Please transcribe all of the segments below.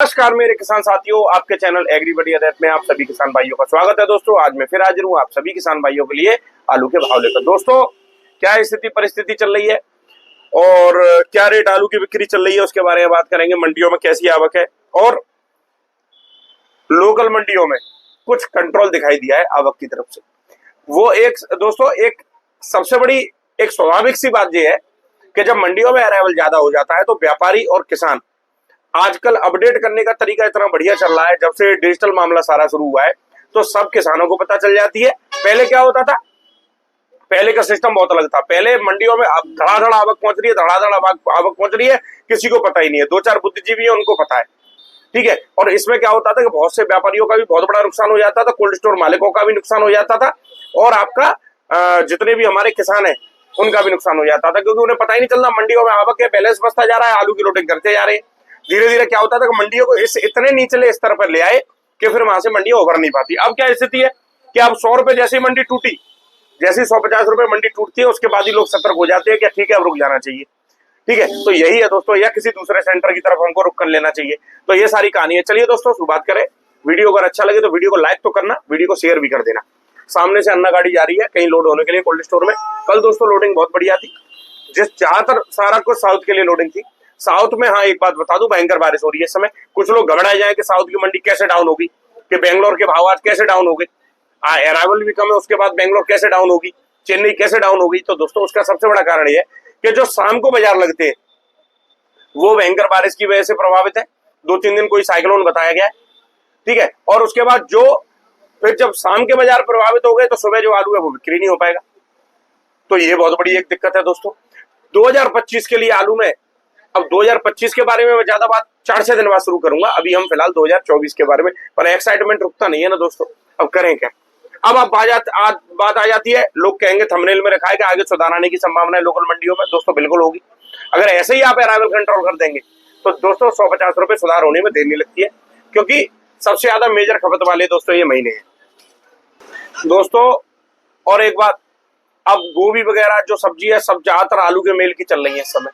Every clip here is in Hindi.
नमस्कार मेरे किसान साथियों, आपके चैनल एग्रीबडी अदैत में आप सभी किसान भाइयों का स्वागत है। दोस्तों आज मैं फिर हाजिर हूँ आप सभी किसान भाइयों के लिए आलू के भाव लेकर। दोस्तों क्या स्थिति परिस्थिति चल रही है और क्या रेट आलू की बिक्री चल रही है उसके बारे में बात करेंगे। मंडियों में कैसी आवक है और लोकल मंडियों में कुछ कंट्रोल दिखाई दिया है आवक की तरफ से। वो दोस्तों एक सबसे बड़ी एक स्वाभाविक सी बात यह है कि जब मंडियों में अराइवल ज्यादा हो जाता है तो व्यापारी और किसान आजकल अपडेट करने का तरीका इतना बढ़िया चल रहा है। जब से डिजिटल मामला सारा शुरू हुआ है तो सब किसानों को पता चल जाती है। पहले क्या होता था, पहले का सिस्टम बहुत अलग था। पहले मंडियों में अब धड़ाधड़ आवक पहुंच रही है, धड़ाधड़ आवक पहुंच रही है, किसी को पता ही नहीं है। दो चार बुद्धिजीवी है उनको पता है, ठीक है। और इसमें क्या होता था कि बहुत से व्यापारियों का भी बहुत बड़ा नुकसान हो जाता था, कोल्ड स्टोर मालिकों का भी नुकसान हो जाता था और आपका जितने भी हमारे किसान है उनका भी नुकसान हो जाता था, क्योंकि उन्हें पता ही नहीं चलता मंडियों में आवक है, बैलेंस बचता जा रहा है, आलू की लोडिंग करते जा रहे हैं। धीरे धीरे क्या होता था कि मंडियों को इस इतने निचले स्तर पर ले आए कि फिर वहां से मंडियां उभर नहीं पाती। अब क्या स्थिति है कि अब 100 रुपए जैसी मंडी टूटी, जैसी 150 रुपए मंडी टूटती है उसके बाद ही लोग सतर्क हो जाते हैं कि ठीक है अब रुक जाना चाहिए, ठीक है। तो यही है दोस्तों, या किसी दूसरे सेंटर की तरफ हमको रुक कर लेना चाहिए। तो ये सारी कहानी है। चलिए दोस्तों शुरुआत करें। वीडियो अगर अच्छा लगे तो वीडियो को लाइक तो करना, वीडियो को शेयर भी कर देना। सामने से अन्ना गाड़ी जा रही है कहीं लोड होने के लिए कोल्ड स्टोर में। कल दोस्तों लोडिंग बहुत बढ़िया थी, ज्यादातर सारा कुछ साउथ के लिए लोडिंग थी। साउथ में हाँ एक बात बता दूं, भयंकर बारिश हो रही है इस समय। कुछ लोग घबराए जाए कि साउथ की मंडी कैसे डाउन होगी, कि बेंगलोर के भाव आज कैसे डाउन हो गए, अराइवल भी कम है उसके बाद बेंगलोर कैसे डाउन होगी, चेन्नई कैसे डाउन होगी। तो दोस्तों उसका सबसे बड़ा कारण यह है कि जो शाम को बाजार लगते हैं वो भयंकर बारिश की वजह से प्रभावित है। 2-3 दिन कोई साइक्लोन बताया गया है, ठीक है। और उसके बाद जो फिर जब शाम के बाजार प्रभावित हो गए तो सुबह जो आलू है वो बिक्री नहीं हो पाएगा। तो ये बहुत बड़ी एक दिक्कत है दोस्तों 2025 के लिए आलू में। अब 2025 के बारे में मैं ज्यादा बात 4-6 दिन बाद शुरू करूंगा, अभी हम फिलहाल 2024 के बारे में। पर एक्साइटमेंट रुकता नहीं है ना दोस्तों, अब करें क्या। अब बात आ जाती है, लोग कहेंगे थंबनेल में रखा है कि आगे सुधार आने की संभावना है लोकल मंडियों में। दोस्तों बिल्कुल होगी, अगर ऐसे ही आप अराइवल कंट्रोल कर देंगे तो दोस्तों 150 रुपए सुधार होने में देर नहीं लगती है, क्योंकि सबसे ज्यादा मेजर खपत वाले दोस्तों ये महीने हैं दोस्तों। और एक बात, अब गोभी वगैरह जो सब्जी है सब ज्यादातर आलू के मेल की चल रही है इस समय।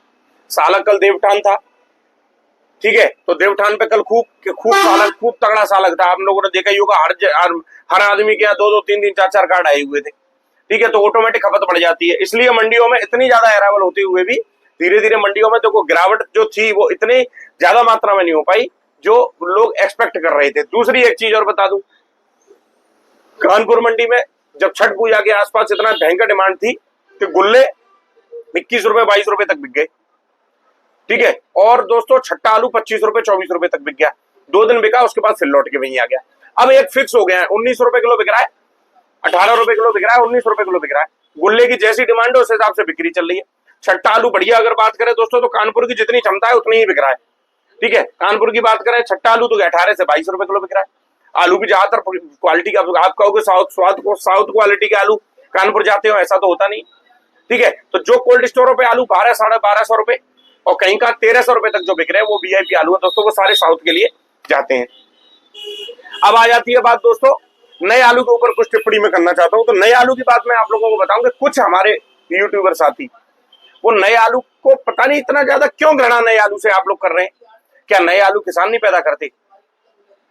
सालक कल देवठान था, ठीक है, तो देवठान पे कल खूब तगड़ा सालक था। आप लोगों ने देखा ही होगा, हर आदमी के यहाँ 2-2, 3-3, 4-4 कार्ड आए हुए थे, ठीक है। तो ऑटोमेटिक खपत बढ़ जाती है। इसलिए मंडियों में इतनी ज्यादा अराइवल होते हुए भी धीरे धीरे मंडियों में देखो गिरावट जो थी वो इतनी ज्यादा मात्रा में नहीं हो पाई जो लोग एक्सपेक्ट कर रहे थे। दूसरी एक चीज और बता दूं, कानपुर मंडी में जब छठ पूजा के आसपास इतना भयंकर डिमांड थी कि गुल्ले 21 रुपए 22 रुपए तक बिक गए, ठीक है। और दोस्तों छट्टा आलू 25 रुपए 24 रुपए तक बिक गया। 2 दिन बिका, उसके बाद फिर लौट के वहीं आ गया। अब एक फिक्स हो गया है, 19 रुपए किलो बिक रहा है, 18 रुपए किलो बिक रहा है, 19 रुपए किलो बिक रहा है। गुल्ले की जैसी डिमांड है उस हिसाब से बिक्री चल रही है। छट्टा आलू बढ़िया अगर बात करें दोस्तों तो कानपुर की जितनी क्षमता है उतनी ही बिक रहा है, ठीक है। कानपुर की बात करें छट्टा आलू तो 18 से 22 रुपए किलो बिक रहा है। आलू की ज्यादातर क्वालिटी का आप कहोगे साउथ क्वालिटी के आलू कानपुर जाते हो, ऐसा तो होता नहीं, ठीक है। तो जो कोल्ड स्टोरों पे आलू 1200-1250 रुपए और कहीं का 1300 रुपए तक जो बिक रहे हैं वो वीआईपी आलू है दोस्तों, वो सारे साउथ के लिए जाते हैं। अब आ जाती है बात दोस्तों नए आलू के ऊपर कुछ टिप्पणी में करना चाहता हूं। तो नए आलू की बात मैं आप लोगों को बताऊंगा। कुछ हमारे यूट्यूबर साथी वो नए आलू को पता नहीं इतना ज्यादा क्यों घृणा नए आलू से आप लोग कर रहे हैं। क्या नए आलू किसान नहीं पैदा करते?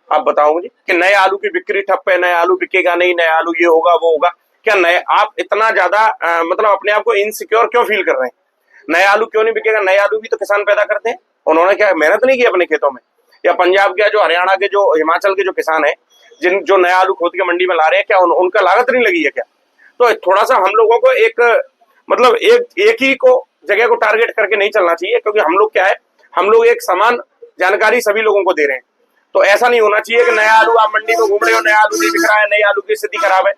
आप बताओ मुझे कि नए आलू की बिक्री ठप है, नए आलू बिकेगा नहीं, नए आलू ये होगा वो होगा। क्या नए आप इतना ज्यादा मतलब अपने आप को इनसिक्योर क्यों फील कर रहे हैं? नए आलू क्यों नहीं बिकेगा? नए आलू भी तो किसान पैदा करते हैं, उन्होंने क्या मेहनत नहीं की अपने खेतों में? या पंजाब के, जो हरियाणा के, जो हिमाचल के जो किसान है जो नया आलू खोद के मंडी में ला रहे हैं, क्या उनका लागत नहीं लगी है क्या? तो थोड़ा सा हम लोगों को एक ही को जगह को टारगेट करके नहीं चलना चाहिए, क्योंकि हम लोग क्या है, हम लोग एक समान जानकारी सभी लोगों को दे रहे हैं। तो ऐसा नहीं होना चाहिए कि नया आलू आप मंडी में घूम रहे हो, नया आलू नहीं बिक रहा है, नए आलू की स्थिति खराब है।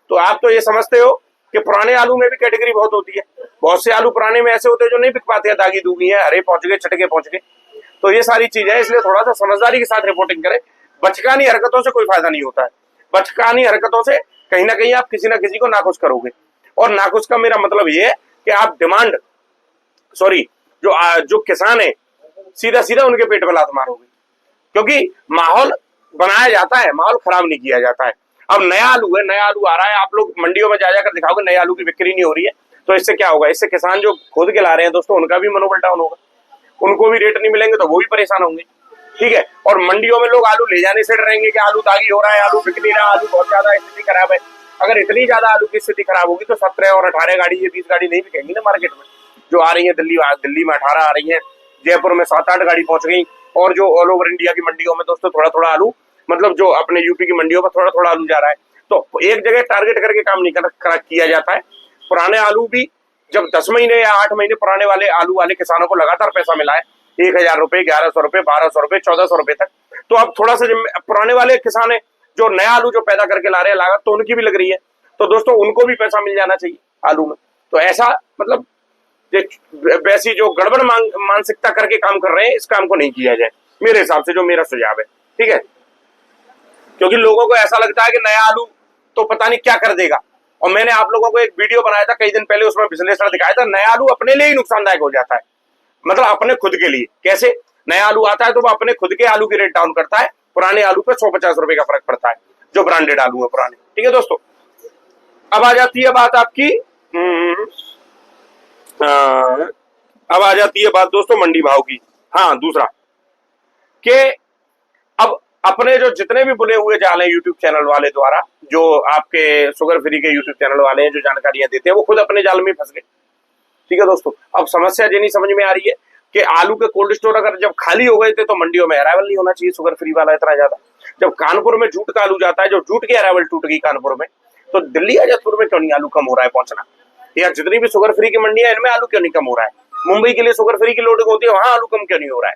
तो आप तो ये समझते हो कि पुराने आलू में भी कैटेगरी बहुत होती है। बहुत से आलू पुराने में ऐसे होते हैं जो नहीं बिक पाते हैं, दागी दूगी है, हरे पहुंच गए, चटके पहुंच गए। तो ये सारी चीज है, इसलिए थोड़ा सा समझदारी के साथ रिपोर्टिंग करें। बचकानी हरकतों से कोई फायदा नहीं होता है। बचकानी हरकतों से कहीं ना कहीं आप किसी ना किसी को नाखुश करोगे, और नाखुश का मेरा मतलब ये है कि आप जो किसान है सीधा सीधा उनके पेट में लात मारोगे, क्योंकि माहौल बनाया जाता है, माहौल खराब नहीं किया जाता है। अब नया आलू है, नया आलू आ रहा है, आप लोग मंडियों में जाकर दिखाओगे नए आलू की बिक्री नहीं हो रही है, तो इससे क्या होगा? इससे किसान जो खोद के ला रहे हैं दोस्तों उनका भी मनोबल डाउन होगा, उनको भी रेट नहीं मिलेंगे तो वो भी परेशान होंगे। ठीक है। और मंडियों में लोग आलू ले जाने से डरेंगे कि आलू दागी हो रहा है, आलू बिक नहीं रहा, आलू बहुत ज्यादा स्थिति खराब है। अगर इतनी ज्यादा आलू की स्थिति खराब होगी तो 17 और 18 गाड़ी, ये 20 गाड़ी नहीं बिकेंगी ना मार्केट में। जो आ रही है दिल्ली में 18 आ रही है, जयपुर में 7-8 गाड़ी पहुंच गई, और जो ऑल ओवर इंडिया की मंडियों में दोस्तों थोड़ा थोड़ा आलू, मतलब जो अपने यूपी की मंडियों में थोड़ा थोड़ा आलू जा रहा है। तो एक जगह टारगेट करके काम नहीं किया जाता है। पुराने आलू भी जब 10 महीने या 8 महीने पुराने वाले आलू वाले किसानों को लगातार पैसा मिला है, 1000 रुपए, 1100 रुपए, 1200 रुपए, 1400 रुपए तक, तो अब थोड़ा सा पुराने वाले किसान है जो नया आलू जो पैदा करके ला रहे हैं, लागत तो उनकी भी लग रही है, तो दोस्तों उनको भी पैसा मिल जाना चाहिए आलू में। तो ऐसा मतलब वैसी जो गड़बड़ मानसिकता करके काम कर रहे हैं, इस काम को नहीं किया जाए मेरे हिसाब से, जो मेरा सुझाव है, ठीक है। क्योंकि लोगों को ऐसा लगता है कि नया आलू तो पता नहीं क्या कर देगा। और मैंने आप लोगों को एक वीडियो बनाया था कई दिन पहले, उसमें विश्लेषण दिखाया था, नया आलू अपने लिए ही नुकसानदायक हो जाता है, मतलब अपने खुद के लिए। कैसे? नया आलू आता है तो वो अपने खुद के आलू की रेट डाउन करता है, पुराने आलू पे 150 रुपए का फर्क पड़ता है, जो ब्रांडेड आलू है पुराने, ठीक है दोस्तों। अब आ जाती है बात आपकी, अब आ जाती है बात दोस्तों मंडी भाव की। हाँ, दूसरा कि अब अपने जो जितने भी बुने हुए जाल हैं यूट्यूब चैनल वाले द्वारा, जो आपके शुगर फ्री के यूट्यूब चैनल वाले हैं जो जानकारियां देते हैं, वो खुद अपने जाल में फंस गए, ठीक है दोस्तों। अब समस्या ये नहीं समझ में आ रही है कि आलू के कोल्ड स्टोर अगर जब खाली हो गए थे तो मंडियों में अराइवल नहीं होना चाहिए शुगर फ्री वाला इतना ज्यादा। जब कानपुर में जूट का आलू जाता है, जो जूट की अराइवल टूट गई कानपुर में, तो दिल्ली या जयपुर में क्यों नहीं आलू कम हो रहा है पहुंचना? या जितनी भी शुगर फ्री की मंडियां, इनमें आलू क्यों नहीं कम हो रहा है? मुंबई के लिए शुगर फ्री की लोडिंग होती है, वहां आलू कम क्यों नहीं हो रहा है?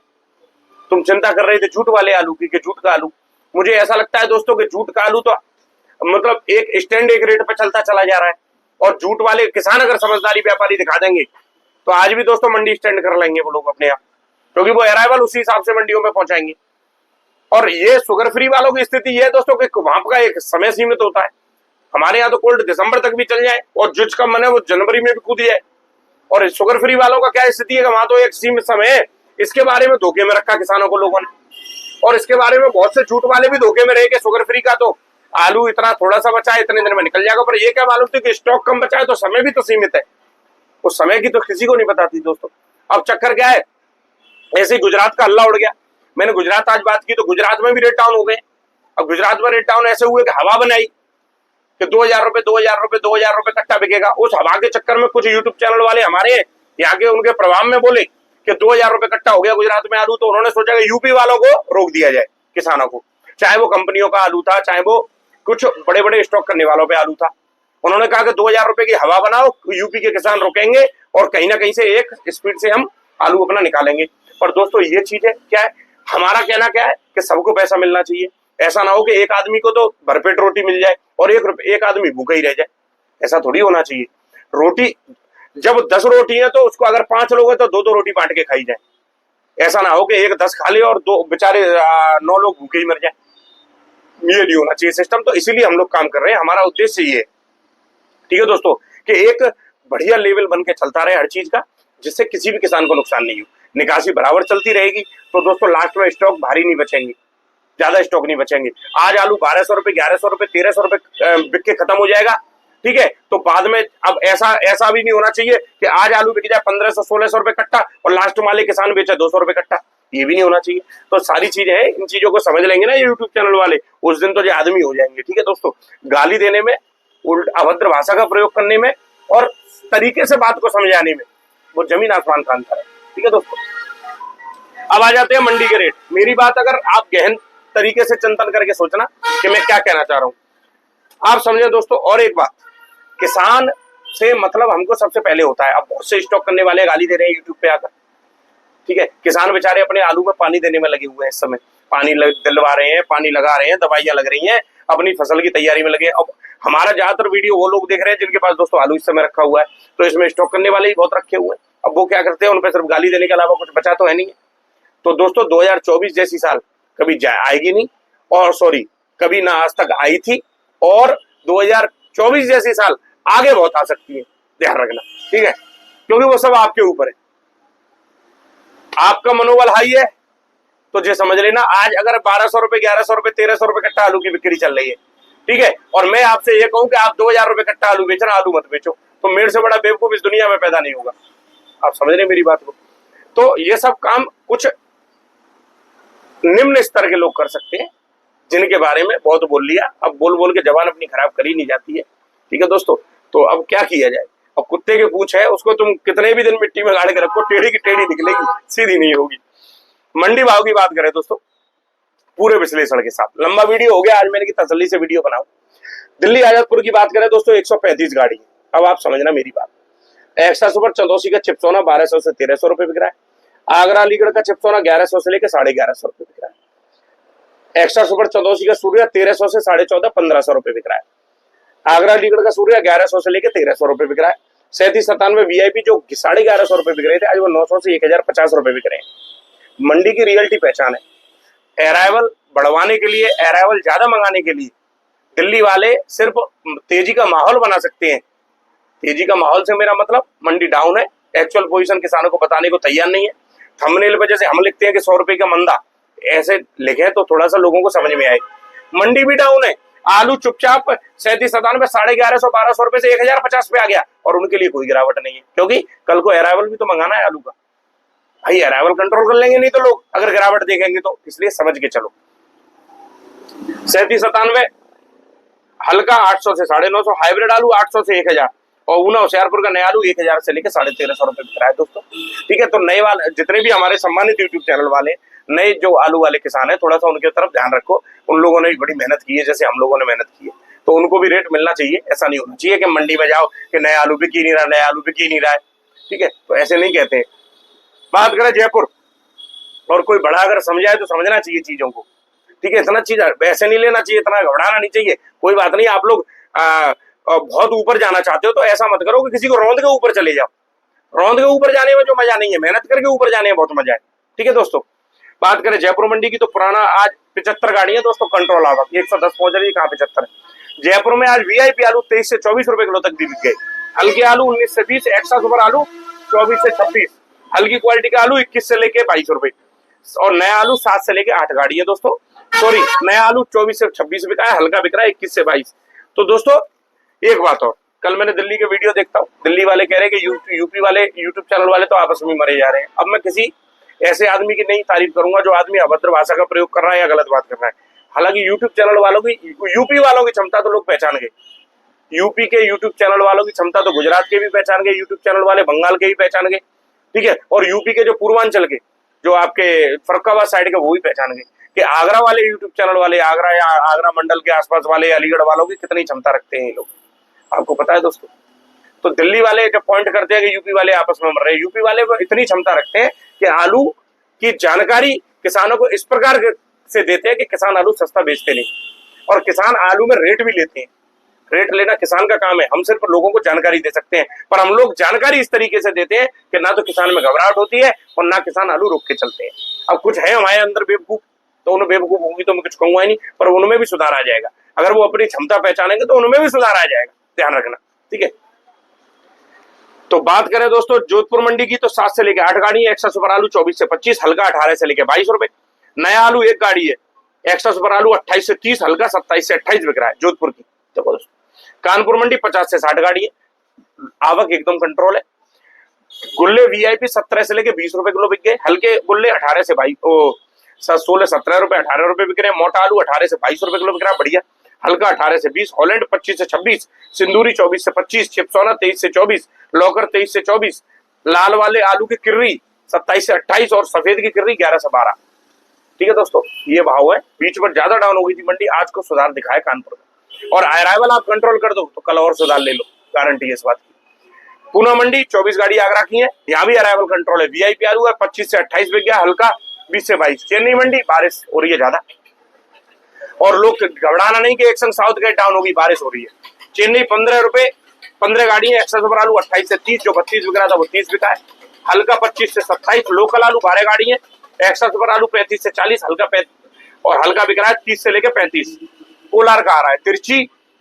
तुम चिंता कर रहे थे जूट वाले आलू की, जूट का आलू, मुझे ऐसा लगता है दोस्तों कि जूट का आलू तो मतलब एक स्टैंड एक रेट पे चलता चला जा रहा है, और जूट वाले किसान अगर समझदारी व्यापारी दिखा देंगे तो आज भी दोस्तों मंडी स्टैंड कर लेंगे वो लोग अपने आप, क्योंकि वो अराइवल उसी हिसाब से मंडियों में पहुंचाएंगे। और ये शुगर फ्री वालों की स्थिति ये है दोस्तों कि वहां का एक समय सीमित होता है। हमारे यहाँ तो कोल्ड दिसंबर तक भी चल जाए, और जिस का मन है वो जनवरी में भी कूद जाए। और शुगर फ्री वालों का क्या स्थिति है कि वहां तो एक सीमित समय है। इसके बारे में धोखे में रखा किसानों को लोगों ने, और इसके बारे में बहुत से झूठ वाले भी धोखे में रहे कि शुगर फ्री का तो आलू इतना थोड़ा सा बचा है, इतने दिन में निकल जाएगा। पर ये क्या मालूम थी कि स्टॉक कम बचा है तो समय भी तो सीमित है, उस समय की तो किसी को नहीं पता थी दोस्तों। अब चक्कर क्या है, ऐसे ही गुजरात का हल्ला उड़ गया। मैंने गुजरात आज बात की तो गुजरात में भी रेट डाउन हो गए। अब गुजरात में रेट डाउन ऐसे हुए कि हवा बनाई कि 2000 रुपए 2000 रुपए 2000 रुपए कट्टा बिकेगा। उस हवा के चक्कर में कुछ यूट्यूब चैनल वाले हमारे यहाँ के उनके प्रभाव में बोले कि 2000 रुपए कट्टा हो गया गुजरात में आलू, तो उन्होंने सोचा कि यूपी वालों को रोक दिया जाए, किसानों को, चाहे वो कंपनियों का आलू था, चाहे वो कुछ बड़े बड़े स्टॉक करने वालों पे आलू था। उन्होंने कहा कि 2000 रुपए की हवा बनाओ, यूपी के किसान रुकेंगे और कहीं ना कहीं से एक स्पीड से हम आलू अपना निकालेंगे। पर दोस्तों ये चीज है क्या है, हमारा कहना क्या है कि सबको पैसा मिलना चाहिए। ऐसा ना हो कि एक आदमी को तो भरपेट रोटी मिल जाए और एक आदमी भूखा ही रह जाए, ऐसा थोड़ी होना चाहिए। रोटी जब 10 रोटी है तो उसको अगर 5 लोग हैं तो 2-2 रोटी बांट के खाई जाए। ऐसा ना हो कि एक 10 खा ले और 2 बेचारे 9 लोग भूखे ही मर जाए। ये नहीं होना चाहिए सिस्टम। तो इसीलिए हम लोग काम कर रहे हैं, हमारा उद्देश्य ये है, ठीक है दोस्तों, कि एक बढ़िया लेवल बन के चलता रहे हर चीज का, जिससे किसी भी किसान को नुकसान नहीं हो। निकासी बराबर चलती रहेगी तो दोस्तों लास्ट में स्टॉक भारी नहीं बचेंगे, ज्यादा स्टॉक नहीं बचेंगे। आज आलू 1200 रुपए 1100 रुपए 1300 रुपए बिक के खत्म हो जाएगा, ठीक है, तो बाद में अब ऐसा भी नहीं होना चाहिए कि आज आलू बिक जाए 1500-1600 रुपए कट्टा और लास्ट वाले किसान बेचे 200 रुपए कट्टा, ये भी नहीं होना चाहिए। तो सारी चीजें हैं, इन चीजों को समझ लेंगे ना ये यूट्यूब चैनल वाले, उस दिन तो ये आदमी हो जाएंगे, ठीक है दोस्तों। गाली देने में, उल्ट अभद्र भाषा का प्रयोग करने में और तरीके से बात को समझाने में वो जमीन आसमान का अंतर है, ठीक है दोस्तों। अब आ जाते हैं मंडी के रेट। मेरी बात अगर आप गहन तरीके से चिंतन करके सोचना कि मैं क्या कहना चाह रहा हूं, आप समझे दोस्तों। और एक बात, किसान से मतलब हमको सबसे पहले होता है। अब बहुत से स्टॉक करने वाले गाली दे रहे हैं यूट्यूब पे आकर, ठीक है। किसान बेचारे अपने आलू में पानी देने में लगे हुए हैं इस समय, पानी दिलवा रहे हैं, पानी लगा रहे हैं, दवाइयां लग रही हैं, अपनी फसल की तैयारी में लगे। अब हमारा ज्यादातर वीडियो वो लोग देख रहे हैं जिनके पास दोस्तों आलू इस समय रखा हुआ है, तो इसमें स्टॉक करने वाले ही बहुत रखे हुए हैं। अब वो क्या करते हैं, उन पर सिर्फ गाली देने के अलावा कुछ बचा तो है नहीं। तो दोस्तों 2024 जैसी साल कभी आएगी नहीं, और सॉरी कभी ना आज तक आई थी, और 2024 जैसी साल आगे बहुत आ सकती है, ध्यान रखना, ठीक है, क्योंकि वो सब आपके ऊपर है। आपका मनोबल हाई है तो ये समझ लेना, आज अगर 1200 रुपए 1100 रुपए 1300 रुपए कट्टा आलू की बिक्री चल रही है, ठीक है, और मैं आपसे ये कहूं कि आप 2000 रुपए कट्टा आलू बेचना, आलू मत बेचो, तो मेरे से बड़ा बेवकूफ इस दुनिया में पैदा नहीं होगा। आप समझ रहे मेरी बात को। तो ये सब काम कुछ निम्न स्तर के लोग कर सकते हैं, जिनके बारे में बहुत बोल लिया, अब बोल बोल के जबान अपनी खराब करी नहीं जाती है। ठीक है दोस्तों, तो अब क्या किया जाए। अब कुत्ते के पूंछ है, उसको तुम कितने भी दिन मिट्टी में गाड़ के रखो, टेढ़ी की टेढ़ी निकलेगी, सीधी नहीं होगी। मंडी भाव की बात करें दोस्तों पूरे विश्लेषण के साथ, लंबा वीडियो हो गया आज, मैंने की तसल्ली से वीडियो बनाऊं। दिल्ली आजादपुर की बात करें दोस्तों 135 गाड़ी। अब आप समझना मेरी बात, एक्स्ट्रा सुपर चंदौसी का चिप्सोना 1200 से 1300 रुपए बिक रहा है। आगरा अलीगढ़ का चिप्सोना 1100 से लेकर 1150 रुपए बिक रहा है। एक्स्ट्रा सुपर चंदौसी का सूर्या 1300 से 1450-1500 रुपए बिक रहा है। आगरा अलीगढ़ का सूर्या 1100 से लेकर 1300 रुपए बिक रहा है। 3797 VIP जो 1150 रुपए बिक रहे थे, आज वो 900 से 1050 रुपए बिक रहे हैं। मंडी की रियलिटी पहचान है। अराइवल बढ़वाने के लिए, अराइवल ज्यादा मंगाने के लिए दिल्ली वाले सिर्फ तेजी का माहौल बना सकते हैं। तेजी का माहौल से मेरा मतलब मंडी डाउन है, एक्चुअल पोजीशन किसानों को बताने को तैयार नहीं है। थंबनेल पे जैसे हम लिखते हैं कि 100 रुपए का मंदा, ऐसे लिखे तो थोड़ा सा लोगों को समझ में आए। मंडी भी डाउन है, आलू चुपचाप 3797 1150 1200 रुपए से 1050 पे आ गया और उनके लिए कोई गिरावट नहीं है, क्योंकि कल को अराइवल भी तो मंगाना है आलू का। भाई अराइवल कंट्रोल कर लेंगे नहीं तो लोग, अगर गिरावट देखेंगे तो, इसलिए समझ के चलो। 3797 हल्का 800 से 950, हाइब्रिड आलू 800 से 1000 और ऊना होशियारपुर का नया आलू 1000 से लेकर 1350 रुपए बिक रहा है दोस्तों। ठीक है, तो नए वाले जितने भी हमारे सम्मानित यूट्यूब चैनल वाले नए जो आलू वाले किसान है, थोड़ा सा उनके तरफ ध्यान रखो। उन लोगों ने भी बड़ी मेहनत की है, जैसे हम लोगों ने मेहनत की है, तो उनको भी रेट मिलना चाहिए। ऐसा नहीं होना चाहिए कि मंडी में जाओ कि नया आलू बिक ही नहीं रहा, नया आलू बिक ही नहीं रहा है। ठीक है, तो ऐसे नहीं कहते हैं। बात करें जयपुर, और कोई बड़ा अगर समझाए तो समझना चाहिए चीजों को। ठीक है, इतना चीज ऐसे नहीं लेना चाहिए, इतना घबराना नहीं चाहिए। कोई बात नहीं, आप लोग बहुत ऊपर जाना चाहते हो तो ऐसा मत करो कि किसी को रौंद के ऊपर चले जाओ। रौंद के ऊपर जाने में जो मजा नहीं है, मेहनत करके ऊपर जाने में बहुत मजा है। ठीक है दोस्तों, बात करें जयपुर मंडी की तो पुराना आज 75 गाड़ियां दोस्तों कंट्रोल आवक 110 पहुंच रही है, कहाँ 75 है। जयपुर में आज VIP आलू 23 से 24 रुपए किलो तक भी बिक गए। हल्के आलू 19 से 20, एक्स्ट्रा सुपर आलू 24 से 26, हल्की क्वालिटी का आलू 21 से लेके 22 रुपए और नया आलू 7 से लेके 8 गाड़ी है दोस्तों। सॉरी, नया आलू 24 से 26 बिका है, हल्का बिक रहा है 21 से 22। तो दोस्तों एक बात और, कल मैंने दिल्ली के वीडियो देखता हूँ, दिल्ली वाले कह रहे हैं कि यूपी वाले यूट्यूब चैनल वाले तो आपस में मरे जा रहे हैं। अब मैं किसी ऐसे आदमी की नहीं तारीफ करूंगा जो आदमी अभद्र भाषा का प्रयोग कर रहा है या गलत बात कर रहा है। हालांकि यूट्यूब चैनल वालों की, यूपी वालों की क्षमता तो लोग पहचान गए। यूपी के यूट्यूब चैनल वालों की क्षमता तो गुजरात के भी पहचान गए यूट्यूब चैनल वाले, बंगाल के भी पहचान गए। ठीक है, और यूपी के जो पूर्वांचल के, जो आपके फरुखाबाद साइड के, वो भी पहचान गए कि आगरा वाले यूट्यूब चैनल वाले, आगरा या आगरा मंडल के आसपास वाले, अलीगढ़ वालों की कितनी क्षमता रखते हैं ये लोग, आपको पता है दोस्तों। तो दिल्ली वाले जब पॉइंट करते हैं कि यूपी वाले आपस में मर रहे हैं, यूपी वाले इतनी क्षमता रखते हैं कि आलू की जानकारी किसानों को इस प्रकार से देते हैं कि किसान आलू सस्ता बेचते नहीं, और किसान आलू में रेट भी लेते हैं। रेट लेना किसान का काम है, हम सिर्फ लोगों को जानकारी दे सकते हैं, पर हम लोग जानकारी इस तरीके से देते हैं कि ना तो किसान में घबराहट होती है और ना किसान आलू रोक के चलते हैं। अब कुछ है हमारे अंदर बेवकूफ, तो उन्हें बेवकूफ होगी तो मैं कुछ कहूंगा ही नहीं, पर उनमें भी सुधार आ जाएगा। अगर वो अपनी क्षमता पहचानेंगे तो उनमें भी सुधार आ जाएगा, ध्यान रखना। ठीक है, तो बात करें दोस्तों जोधपुर मंडी की तो 7 से लेकर 8 गाड़ी है। एक्स्ट्रा सुपर आलू 24 से 25, हल्का 18 से लेकर 22 रुपए। नया आलू 1 गाड़ी है। एक्स्ट्रा सुपर आलू 28 से 30, हल्का 27 से 28 बिक रहा है जोधपुर की। देखो दोस्तों, कानपुर मंडी 50 से 60 गाड़ी है, आवक एकदम कंट्रोल है। गुल्ले VIP 17 से लेके 20 रुपए किलो बिक गए। हल्के गुल्ले 18 से 16-17 रुपए 18 रुपए बिक रहे हैं। मोटा आलू 18 से 22 रुपए किलो बिक रहा है, बढ़िया। हल्का 18 से 20, हॉलैंड 25 से 26, सिंदूरी 24 से 25, चिप्सोना 23 से 24, लॉकर 23 से 24, लाल वाले आलू की किर्री 27 से 28 और सफेद की किर्री 11 से 12। ठीक है दोस्तों, ये भाव है। बीच में ज्यादा डाउन हो गई थी मंडी, आज को सुधार दिखाए कानपुर में। और अराइवल आप कंट्रोल कर दो तो कल और सुधार ले लो, गारंटी है इस बात की। पूना मंडी 24 गाड़ी आगरा की है, यहाँ भी अराइवल कंट्रोल है। VIP आलू है 25 से 28 बिक गया, हल्का 20 से 22। चेन्नई मंडी बारिश हो रही है ज्यादा, और लोग घबराना नहीं कि एक्शन साउथ गेट डाउन होगी, बारिश हो रही है। चेन्नई 15 रुपए 15 गाड़ी है। एक्स्ट्रा सुपर आलू 28 से 30, जो 32 बिक रहा था वो 30 बिका है। हल्का 25 से 27, लोकल आलू 12 गाड़ी है। एक्स्ट्रा सुपर आलू 35 से 40, हल्का 35 और हल्का बिक रहा है 30 से लेकर 35। कोलार का आ रहा है तिरछी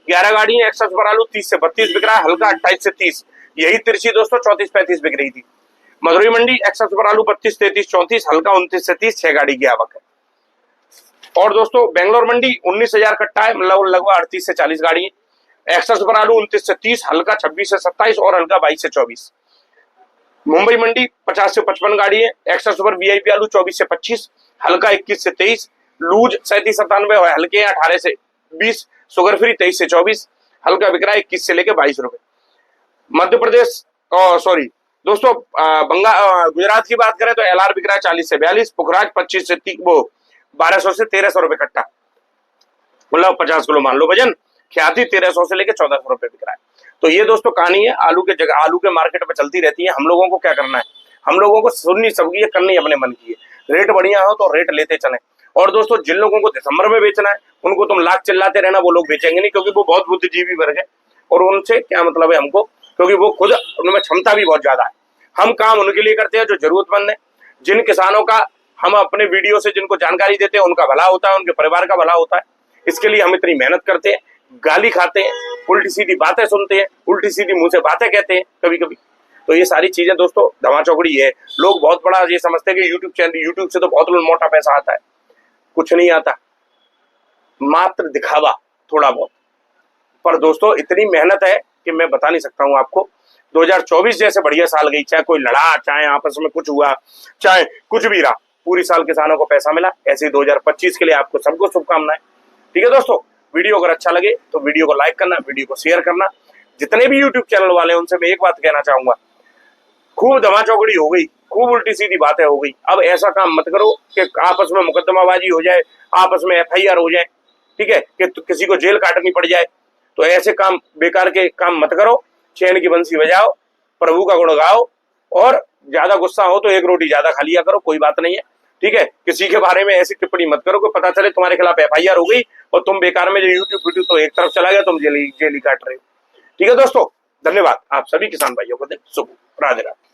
11 गाड़ी है। एक्स्ट्रा सुपर आलू 30 से 32 बिक रहा है, हल्का 28 से 30। यही तिरछी दोस्तों 34-35 बिक रही थी। मधुरई मंडी एक्स्ट्रा सुपर आलू 32, 33, 34, हल्का 29 से 30, 6 गाड़ी की आवक है। और दोस्तों बेंगलोर मंडी 19,000 कट्टा है, लगभग 38 से 40 गाड़ी है। एक्स्ट्रा सुपर आलू 29 से 30, हल्का 26 से 27 और हल्का 22 से 24। मुंबई मंडी 50 से 55 गाड़ी है। एक्स्ट्रा सुपर VIP आलू 24 से 25, हल्का 21 से 23, लूज 37-97 और हल्के 18 से 20, शुगर फ्री 23 से 24, हल्का बिक रहा है 21 से लेके 22 रुपए। मध्य प्रदेश सॉरी दोस्तों गुजरात की बात करें तो एलआर बिक रहा है 40 से 42, पुखराज 25 से 1200 से 1300 रुपए कट्टा, मतलब 50 किलो मान लो वजन। ख्याति 1300 से लेके 1400 रुपए बिक रहा है। तो ये दोस्तों कहानी है आलू के जगह, आलू के मार्केट में चलती रहती है। हम लोगों को क्या करना है, हम लोगों को सुननी सबकी है, करनी अपने मन की है। रेट बढ़िया हो तो रेट लेते चले। और दोस्तों जिन लोगों को दिसंबर में बेचना है उनको तुम लाख चिल्लाते रहना, वो लोग बेचेंगे नहीं, क्योंकि वो बहुत बुद्धिजीवी वर्ग है और उनसे क्या मतलब है हमको, क्योंकि वो खुद उनमें क्षमता भी बहुत ज्यादा है। हम काम उनके लिए करते हैं जो जरूरतमंद है। जिन किसानों का हम अपने वीडियो से जिनको जानकारी देते हैं उनका भला होता है, उनके परिवार का भला होता है। इसके लिए हम इतनी मेहनत करते हैं, गाली खाते हैं, उल्टी सीधी बातें सुनते हैं, उल्टी सीधी मुंह से बातें कहते हैं कभी कभी। तो ये सारी चीजें दोस्तों धमा चौकड़ी है। लोग बहुत बड़ा ये समझते हैं कि यूट्यूब से तो बहुत मोटा पैसा आता है। कुछ नहीं आता, मात्र दिखावा थोड़ा बहुत। पर दोस्तों इतनी मेहनत है कि मैं बता नहीं सकता हूं आपको। 2024 जैसे बढ़िया साल गई, चाहे कोई लड़ा, चाहे आपस में कुछ हुआ, चाहे कुछ भी रहा, पूरी साल किसानों को पैसा मिला। ऐसे ही 2025 के लिए आपको सबको शुभकामनाएं। ठीक है दोस्तों, वीडियो अगर अच्छा लगे तो वीडियो को लाइक करना, वीडियो को शेयर करना। जितने भी यूट्यूब चैनल वाले हैं उनसे मैं एक बात कहना चाहूंगा, खूब धमा चौकड़ी हो गई, खूब उल्टी सीधी बातें हो गई। अब ऐसा काम मत करो कि आपस में मुकदमाबाजी हो जाए, आपस में FIR हो जाए, ठीक है, कि किसी को जेल काटनी पड़ जाए। तो ऐसे काम, बेकार के काम मत करो। चैन की बंसी बजाओ, प्रभु का गुण गाओ, और ज्यादा गुस्सा हो तो एक रोटी ज्यादा खा लिया करो, कोई बात नहीं है। ठीक है, किसी के बारे में ऐसी टिप्पणी मत करो कि पता चले तुम्हारे खिलाफ FIR हो गई और तुम बेकार में जो यूट्यूब वीडियो तो एक तरफ चला गया, तुम जेल ही काट रहे हो। ठीक है दोस्तों, धन्यवाद। आप सभी किसान भाइयों को दिन शुभ। राधे राधे।